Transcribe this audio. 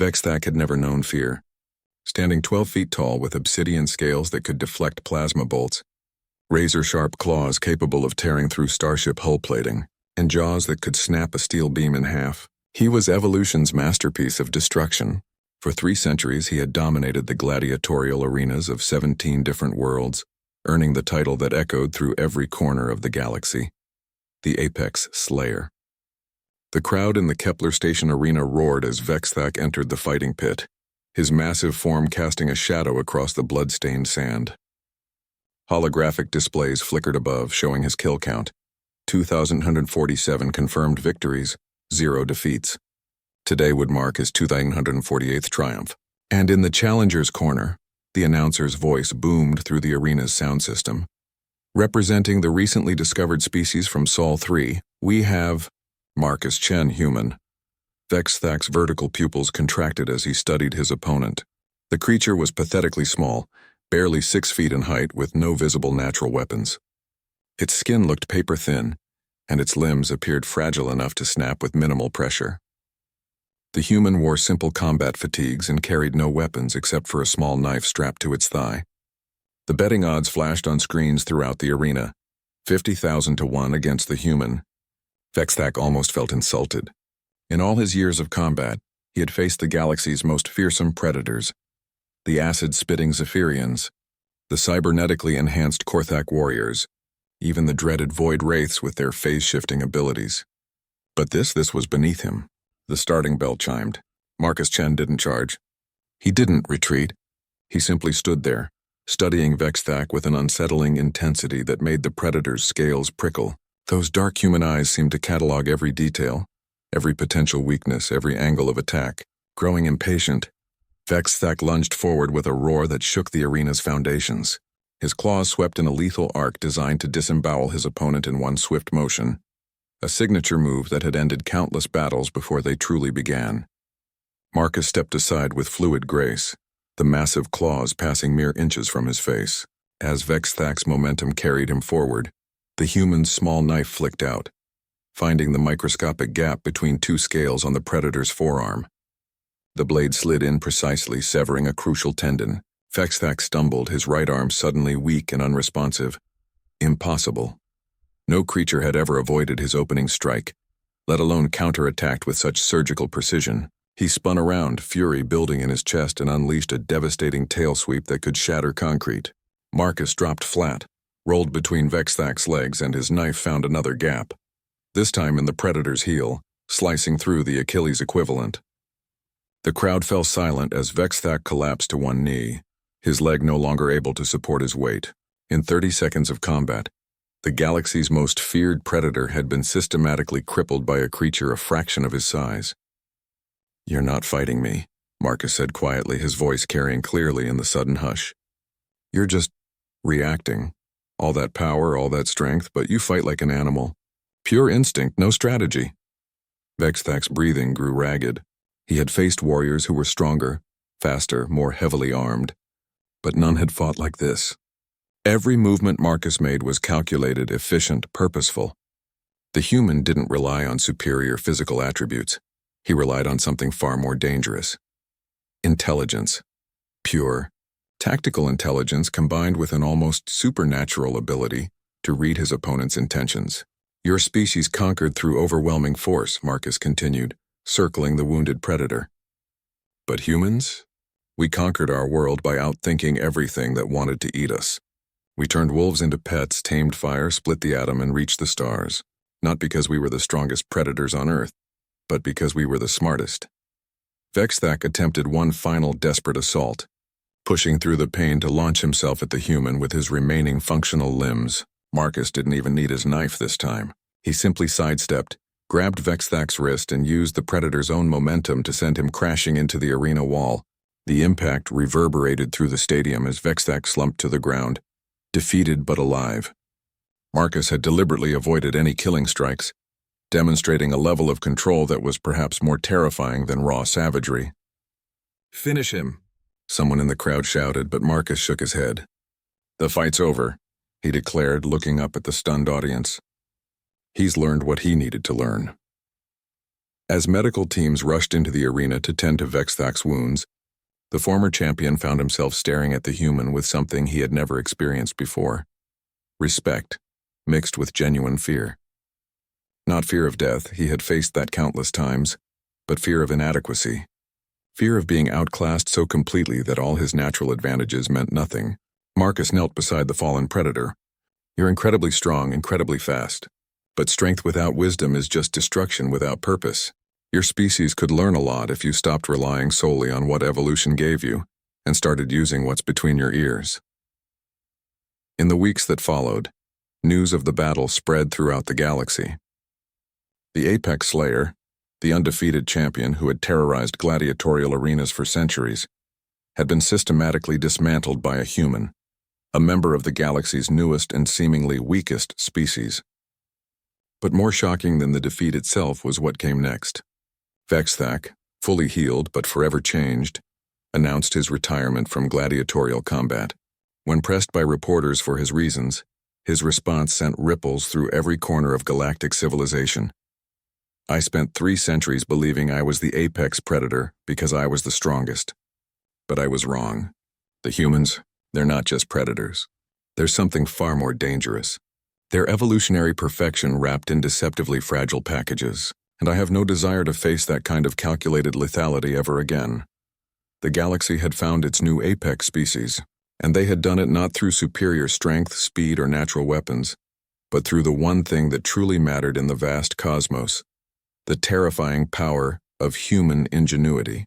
Vexthak had never known fear. Standing 12 feet tall with obsidian scales that could deflect plasma bolts, razor-sharp claws capable of tearing through starship hull plating, and jaws that could snap a steel beam in half, he was evolution's masterpiece of destruction. For 3 centuries he had dominated the gladiatorial arenas of 17 different worlds, earning the title that echoed through every corner of the galaxy: the Apex Slayer. The crowd in the Kepler Station arena roared as Vexthak entered the fighting pit, his massive form casting a shadow across the blood-stained sand. Holographic displays flickered above, showing his kill count: 2,147 confirmed victories, 0 defeats. Today would mark his 2,948th triumph. And in the challenger's corner, the announcer's voice boomed through the arena's sound system. Representing the recently discovered species from Sol 3, we have Marcus Chen, human. Vexthak's vertical pupils contracted as he studied his opponent. The creature was pathetically small, barely 6 feet in height with no visible natural weapons. Its skin looked paper-thin, and its limbs appeared fragile enough to snap with minimal pressure. The human wore simple combat fatigues and carried no weapons except for a small knife strapped to its thigh. The betting odds flashed on screens throughout the arena, 50,000 to 1 against the human. Vexthak almost felt insulted. In all his years of combat, he had faced the galaxy's most fearsome predators: the acid-spitting Zephyrians, the cybernetically enhanced Korthak warriors, even the dreaded Void Wraiths with their phase-shifting abilities. But this was beneath him. The starting bell chimed. Marcus Chen didn't charge. He didn't retreat. He simply stood there, studying Vexthak with an unsettling intensity that made the predator's scales prickle. Those dark human eyes seemed to catalog every detail, every potential weakness, every angle of attack. Growing impatient, Vexthak lunged forward with a roar that shook the arena's foundations. His claws swept in a lethal arc designed to disembowel his opponent in one swift motion, a signature move that had ended countless battles before they truly began. Marcus stepped aside with fluid grace, the massive claws passing mere inches from his face. As Vexthak's momentum carried him forward, the human's small knife flicked out, finding the microscopic gap between 2 scales on the predator's forearm. The blade slid in precisely, severing a crucial tendon. Vexthak stumbled, his right arm suddenly weak and unresponsive. Impossible. No creature had ever avoided his opening strike, let alone counterattacked with such surgical precision. He spun around, fury building in his chest, and unleashed a devastating tail sweep that could shatter concrete. Marcus dropped flat, rolled between Vexthak's legs, and his knife found another gap, this time in the predator's heel, slicing through the Achilles equivalent. The crowd fell silent as Vexthak collapsed to one knee, his leg no longer able to support his weight. In 30 seconds of combat, the galaxy's most feared predator had been systematically crippled by a creature a fraction of his size. "You're not fighting me," Marcus said quietly, his voice carrying clearly in the sudden hush. "You're just reacting. All that power, all that strength, but you fight like an animal. Pure instinct, no strategy." Vexthak's breathing grew ragged. He had faced warriors who were stronger, faster, more heavily armed, but none had fought like this. Every movement Marcus made was calculated, efficient, purposeful. The human didn't rely on superior physical attributes. He relied on something far more dangerous: intelligence. Pure, tactical intelligence combined with an almost supernatural ability to read his opponent's intentions. "Your species conquered through overwhelming force," Marcus continued, circling the wounded predator. "But humans? We conquered our world by outthinking everything that wanted to eat us. We turned wolves into pets, tamed fire, split the atom, and reached the stars. Not because we were the strongest predators on Earth, but because we were the smartest." Vexthak attempted one final desperate assault, pushing through the pain to launch himself at the human with his remaining functional limbs. Marcus didn't even need his knife this time. He simply sidestepped, grabbed Vexthak's wrist, and used the predator's own momentum to send him crashing into the arena wall. The impact reverberated through the stadium as Vexthak slumped to the ground, defeated but alive. Marcus had deliberately avoided any killing strikes, demonstrating a level of control that was perhaps more terrifying than raw savagery. "Finish him," someone in the crowd shouted, but Marcus shook his head. "The fight's over," he declared, looking up at the stunned audience. "He's learned what he needed to learn." As medical teams rushed into the arena to tend to Vexthak's wounds, the former champion found himself staring at the human with something he had never experienced before. Respect, mixed with genuine fear. Not fear of death, he had faced that countless times, but fear of inadequacy. Fear of being outclassed so completely that all his natural advantages meant nothing. Marcus knelt beside the fallen predator. You're incredibly strong, incredibly fast. But strength without wisdom is just destruction without purpose. Your species could learn a lot if you stopped relying solely on what evolution gave you and started using what's between your ears. In the weeks that followed, news of the battle spread throughout the galaxy. The Apex Slayer, the undefeated champion who had terrorized gladiatorial arenas for centuries, had been systematically dismantled by a human, a member of the galaxy's newest and seemingly weakest species. But more shocking than the defeat itself was what came next. Vexthak, fully healed but forever changed, announced his retirement from gladiatorial combat. When pressed by reporters for his reasons, his response sent ripples through every corner of galactic civilization. I spent 3 centuries believing I was the apex predator because I was the strongest. But I was wrong. The humans, they're not just predators. There's something far more dangerous. Their evolutionary perfection wrapped in deceptively fragile packages, and I have no desire to face that kind of calculated lethality ever again. The galaxy had found its new apex species, and they had done it not through superior strength, speed, or natural weapons, but through the one thing that truly mattered in the vast cosmos, the terrifying power of human ingenuity.